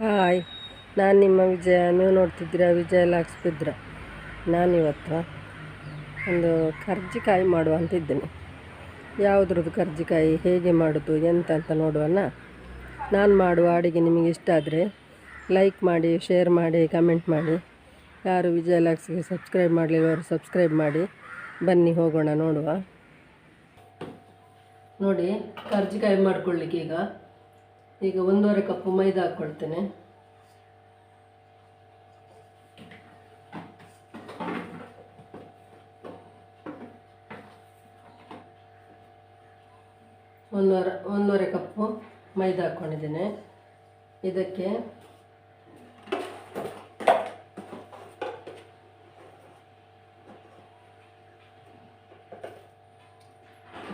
Hi, ನಾನು ನಿಮ್ಮ ವಿಜಯ. ನೀವು ನೋಡ್ತಿದ್ದೀರಾ ವಿಜಯ ಲಾಕ್ಸ್ಬಿದ್ರ. ನಾನಿವತ್ತು ಒಂದು ಕರ್ಜಿಕಾಯಿ ಮಾಡುವ ಅಂತ ಇದ್ದೇನೆ. ಯಾವುದ್ರದ್ದು ಕರ್ಜಿಕಾಯಿ, ಹೇಗೆ ಮಾಡೋದು, ಎಂತ ಅಂತ ನೋಡುವನ. ನಾನು ಮಾಡುವ ಅಡುಗೆ ನಿಮಗೆ ಇಷ್ಟ ಆದರೆ ಲೈಕ್ ಮಾಡಿ, ಶೇರ್ ಮಾಡಿ, ಕಮೆಂಟ್ ಮಾಡಿ. ಯಾರು ವಿಜಯ ಲಾಕ್ಸ್ಗೆ ಸಬ್ಸ್ಕ್ರೈಬ್ ಮಾಡಲಿಲ್ಲವರು ಸಬ್ಸ್ಕ್ರೈಬ್ ಮಾಡಿ. ಬನ್ನಿ ಹೋಗೋಣ ನೋಡುವ. ನೋಡಿ, ಕರ್ಜಿಕಾಯಿ ಮಾಡ್ಕೊಳ್ಳಿಕ್ಕೆ ಈಗ 1.5 ಕಪ್ ಮೈದಾ ಹಾಕ್ಕೊಳ್ತೇನೆ. ಒಂದೂವರೆ ಕಪ್ಪು ಮೈದಾ ಹಾಕ್ಕೊಂಡಿದ್ದೇನೆ. ಇದಕ್ಕೆ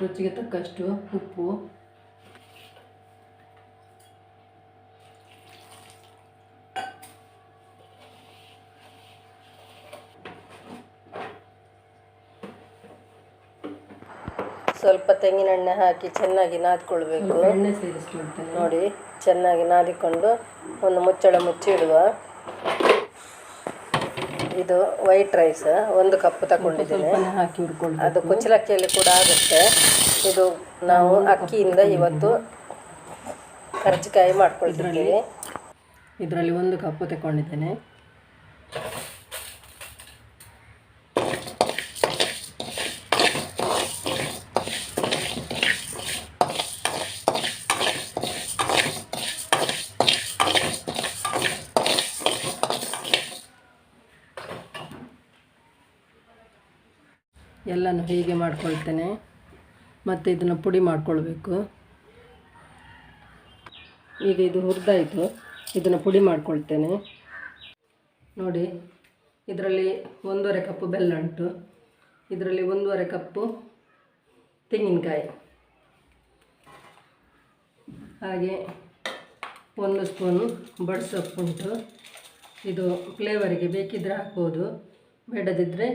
ರುಚಿಗೆ ತಕ್ಕಷ್ಟು ಉಪ್ಪು, ಸ್ವಲ್ಪ ತೆಂಗಿನೆಣ್ಣೆ ಹಾಕಿ ಚೆನ್ನಾಗಿ ನಾದಿಕೊಳ್ಬೇಕು. ಎಣ್ಣೆ ಸೇರಿಸ್ಕೊಳ್ತೇನೆ. ನೋಡಿ, ಚೆನ್ನಾಗಿ ನಾದಿಕೊಂಡು ಒಂದು ಮುಚ್ಚಳ ಮುಚ್ಚಿ ಇಡುವ. ಇದು ವೈಟ್ ರೈಸ್ 1 ಕಪ್ ತಗೊಂಡಿದ್ದೇನೆ. ಹಾಕಿ ಹುರ್ಕೊಂಡು ಅದು ಕುಚ್ಚಲಕ್ಕಿಯಲ್ಲಿ ಕೂಡ ಆಗುತ್ತೆ. ಇದು ನಾವು ಅಕ್ಕಿಯಿಂದ ಇವತ್ತು ಕರ್ಜಿಕಾಯಿ ಮಾಡ್ಕೊಳ್ತಿದ್ದೀವಿ. ಇದರಲ್ಲಿ 1 ಕಪ್ ತಗೊಂಡಿದ್ದೇನೆ. ಎಲ್ಲನೂ ಹೀಗೆ ಮಾಡ್ಕೊಳ್ತೇನೆ. ಮತ್ತು ಇದನ್ನು ಪುಡಿ ಮಾಡ್ಕೊಳ್ಬೇಕು. ಈಗ ಇದು ಹುರಿದಾಯಿತು. ಇದನ್ನು ಪುಡಿ ಮಾಡ್ಕೊಳ್ತೇನೆ. ನೋಡಿ, ಇದರಲ್ಲಿ 1.5 ಕಪ್ ಬೆಲ್ಲ ಉಂಟು. ಇದರಲ್ಲಿ 1.5 ಕಪ್ಪು ತೆಂಗಿನಕಾಯಿ, ಹಾಗೆ 1 ಸ್ಪೂನು ಬಡ್ಸೊಪ್ಪು ಉಂಟು. ಇದು ಫ್ಲೇವರಿಗೆ ಬೇಕಿದ್ದರೆ ಹಾಕ್ಬೋದು, ಬೇಡದಿದ್ದರೆ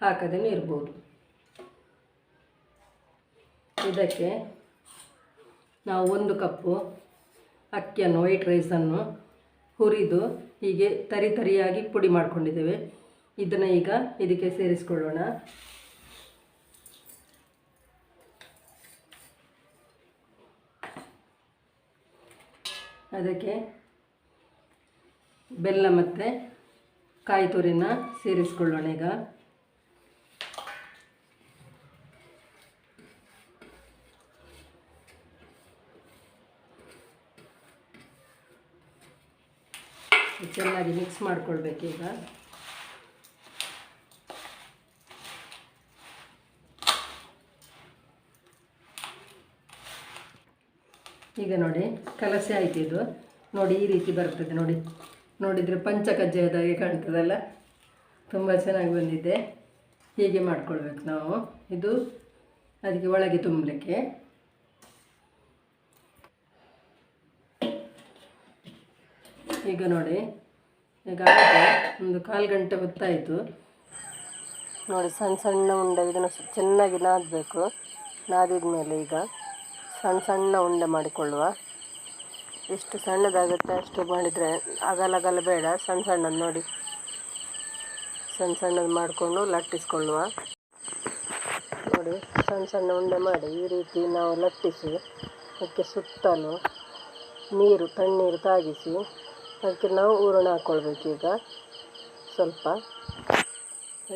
ಹಾಕದೇನೆ ಇರ್ಬೋದು. ಇದಕ್ಕೆ ನಾವು 1 ಕಪ್ಪು ಅಕ್ಕಿಯನ್ನು, ವೈಟ್ ರೈಸನ್ನು ಹುರಿದು ಹೀಗೆ ತರಿಯಾಗಿ ಪುಡಿ ಮಾಡ್ಕೊಂಡಿದ್ದೇವೆ. ಇದನ್ನು ಈಗ ಇದಕ್ಕೆ ಸೇರಿಸ್ಕೊಳ್ಳೋಣ. ಅದಕ್ಕೆ ಬೆಲ್ಲ ಮತ್ತು ಕಾಯಿ ತುರಿನ ಸೇರಿಸ್ಕೊಳ್ಳೋಣ. ಈಗ ಚೆನ್ನಾಗಿ ಮಿಕ್ಸ್ ಮಾಡ್ಕೊಳ್ಬೇಕು. ಈಗ ನೋಡಿ, ಕಲಸಿ ಆಯ್ತು. ಇದು ನೋಡಿ, ಈ ರೀತಿ ಬರ್ತದೆ. ನೋಡಿದರೆ ಪಂಚಕಜ್ಜಾಯದಾಗೆ ಕಾಣ್ತದಲ್ಲ, ತುಂಬ ಚೆನ್ನಾಗಿ ಬಂದಿದೆ. ಹೀಗೆ ಮಾಡ್ಕೊಳ್ಬೇಕು ನಾವು. ಇದು ಅದಕ್ಕೆ ಒಳಗೆ ತುಂಬಲಿಕ್ಕೆ. ಈಗ ನೋಡಿ, ಈಗ ಒಂದು 1/4 ಗಂಟೆ ಹೊತ್ತಾಯಿತು. ನೋಡಿ, ಸಣ್ಣ ಸಣ್ಣ ಉಂಡೆ ಇದನ್ನು ಚೆನ್ನಾಗಿ ನಾದಬೇಕು. ನಾದಿದ ಮೇಲೆ ಈಗ ಸಣ್ಣ ಉಂಡೆ ಮಾಡಿಕೊಳ್ಳುವ. ಎಷ್ಟು ಸಣ್ಣದಾಗುತ್ತೆ ಅಷ್ಟು ಮಾಡಿದರೆ, ಅಗಲ ಬೇಡ, ಸಣ್ಣದು ನೋಡಿ, ಸಣ್ಣದು ಮಾಡಿಕೊಂಡು ಲಟ್ಟಿಸ್ಕೊಳ್ಳುವ. ನೋಡಿ, ಸಣ್ಣ ಉಂಡೆ ಮಾಡಿ ಈ ರೀತಿ ನಾವು ಲಟ್ಟಿಸಿ ಅದಕ್ಕೆ ಸುತ್ತಲೂ ತಣ್ಣೀರು ತಾಗಿಸಿ ಅದಕ್ಕೆ ನಾವು ಹೂರಣ ಹಾಕ್ಕೊಳ್ಬೇಕು. ಈಗ ಸ್ವಲ್ಪ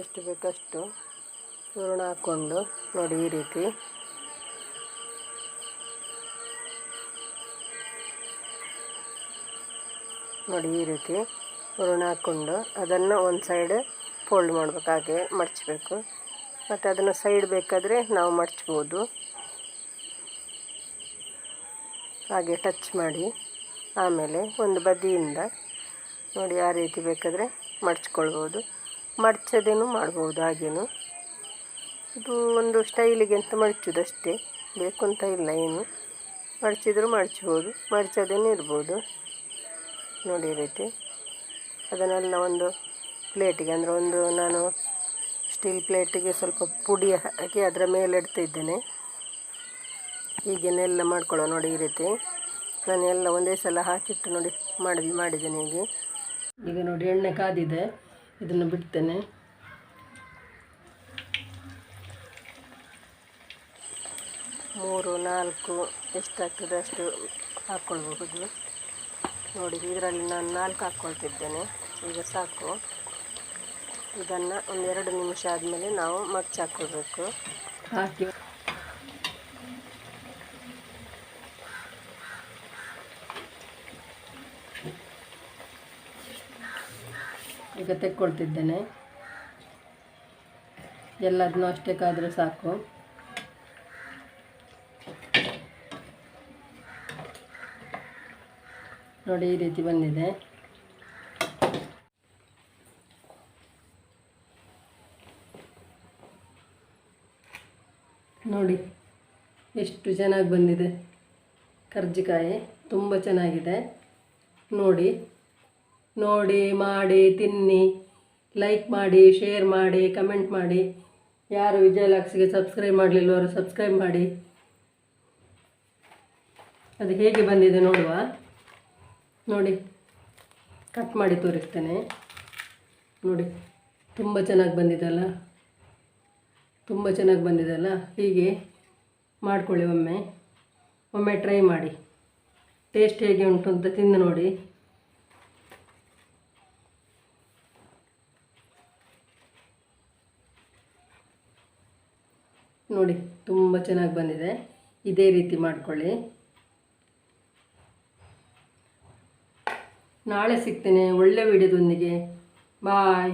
ಎಷ್ಟು ಬೇಕಷ್ಟು ಹೂರಣ ಹಾಕ್ಕೊಂಡು ನೋಡಿ, ಈ ರೀತಿ ಹೂರಣ ಹಾಕ್ಕೊಂಡು ಅದನ್ನು ಒಂದು ಸೈಡ್ ಫೋಲ್ಡ್ ಮಾಡಬೇಕು, ಹಾಗೆ ಮಡಚಬೇಕು. ಮತ್ತು ಅದನ್ನು ಸೈಡ್ ಬೇಕಾದರೆ ನಾವು ಮಡಚ್ಬೋದು. ಹಾಗೆ ಟಚ್ ಮಾಡಿ ಆಮೇಲೆ ಒಂದು ಬದಿಯಿಂದ ನೋಡಿ, ಆ ರೀತಿ ಬೇಕಾದರೆ ಮಡಚ್ಕೊಳ್ಬೋದು, ಮಡಚದೇನು ಮಾಡ್ಬೋದು. ಹಾಗೇನು ಇದು ಒಂದು ಸ್ಟೈಲಿಗೆ ಅಂತ ಮಡಚೋದಷ್ಟೇ, ಬೇಕು ಅಂತ ಇಲ್ಲ. ಏನು ಮಡಚಿದ್ರೂ ಮಡಚ್ಬೋದು, ಮಡಚದೇನು ಇರ್ಬೋದು. ನೋಡಿ, ಈ ರೀತಿ ಅದನ್ನೆಲ್ಲ ಒಂದು ಪ್ಲೇಟಿಗೆ, ಅಂದರೆ ನಾನು ಸ್ಟೀಲ್ ಪ್ಲೇಟಿಗೆ ಸ್ವಲ್ಪ ಪುಡಿ ಹಾಕಿ ಅದರ ಮೇಲೆ ಇಡ್ತಾ ಇದ್ದೇನೆ. ಹೀಗೇನೆಲ್ಲ ಮಾಡ್ಕೊಳ್ಳೋ. ನೋಡಿ, ಈ ರೀತಿ ನಾನು ಎಲ್ಲ ಒಂದೇ ಸಲ ಹಾಕಿಟ್ಟು ನೋಡಿ ಮಾಡಿದ್ದೇನೆ ಹೀಗೆ. ಈಗ ನೋಡಿ ಎಣ್ಣೆ ಕಾದಿದೆ, ಇದನ್ನು ಬಿಡ್ತೇನೆ. ಮೂರು ನಾಲ್ಕು ಎಷ್ಟಾಗ್ತದೆ ಅಷ್ಟು ಹಾಕ್ಕೊಳ್ಬಹುದು. ನೋಡಿ ಇದರಲ್ಲಿ ನಾನು 4 ಹಾಕ್ಕೊಳ್ತಿದ್ದೇನೆ. ಈಗ ಸಾಕು. ಇದನ್ನು ಒಂದು 2 ನಿಮಿಷ ಆದಮೇಲೆ ನಾವು ಮಗ್ಚ್ ಹಾಕ್ಕೊಳ್ಬೇಕು. ಹಾಕಿ ಈಗ ತೆಕ್ಕೊಳ್ತಿದ್ದೇನೆ. ಎಲ್ಲದನ್ನೂ ಅಷ್ಟೇ ಕಾದರೆ ಸಾಕು. ನೋಡಿ ಈ ರೀತಿ ಬಂದಿದೆ. ನೋಡಿ ಎಷ್ಟು ಚೆನ್ನಾಗಿ ಬಂದಿದೆ ಕರ್ಜಿಕಾಯಿ, ತುಂಬ ಚೆನ್ನಾಗಿದೆ. ನೋಡಿ ಮಾಡಿ ತಿನ್ನಿ. ಲೈಕ್ ಮಾಡಿ, ಶೇರ್ ಮಾಡಿ, ಕಮೆಂಟ್ ಮಾಡಿ. ಯಾರು ವಿಜಯಲಾಕ್ಸ್ಗೆ ಸಬ್ಸ್ಕ್ರೈಬ್ ಮಾಡಲಿಲ್ಲವರು ಸಬ್ಸ್ಕ್ರೈಬ್ ಮಾಡಿ. ಅದು ಹೇಗೆ ಬಂದಿದೆ ನೋಡುವ. ನೋಡಿ ಕಟ್ ಮಾಡಿ ತೋರಿಸ್ತೇನೆ. ನೋಡಿ ತುಂಬ ಚೆನ್ನಾಗಿ ಬಂದಿದೆಲ್ಲ, ತುಂಬ ಚೆನ್ನಾಗಿ ಬಂದಿದೆಲ್ಲ. ಹೀಗೆ ಮಾಡಿಕೊಳ್ಳಿ, ಒಮ್ಮೆ ಟ್ರೈ ಮಾಡಿ. ಟೇಸ್ಟ್ ಹೇಗೆ ಉಂಟು ಅಂತ ತಿಂದು ನೋಡಿ. ನೋಡಿ ತುಂಬ ಚೆನ್ನಾಗಿ ಬಂದಿದೆ. ಇದೇ ರೀತಿ ಮಾಡಿಕೊಳ್ಳಿ. ನಾಳೆ ಸಿಗ್ತೇನೆ ಒಳ್ಳೆ ವಿಡಿಯೋದೊಂದಿಗೆ. ಬಾಯ್.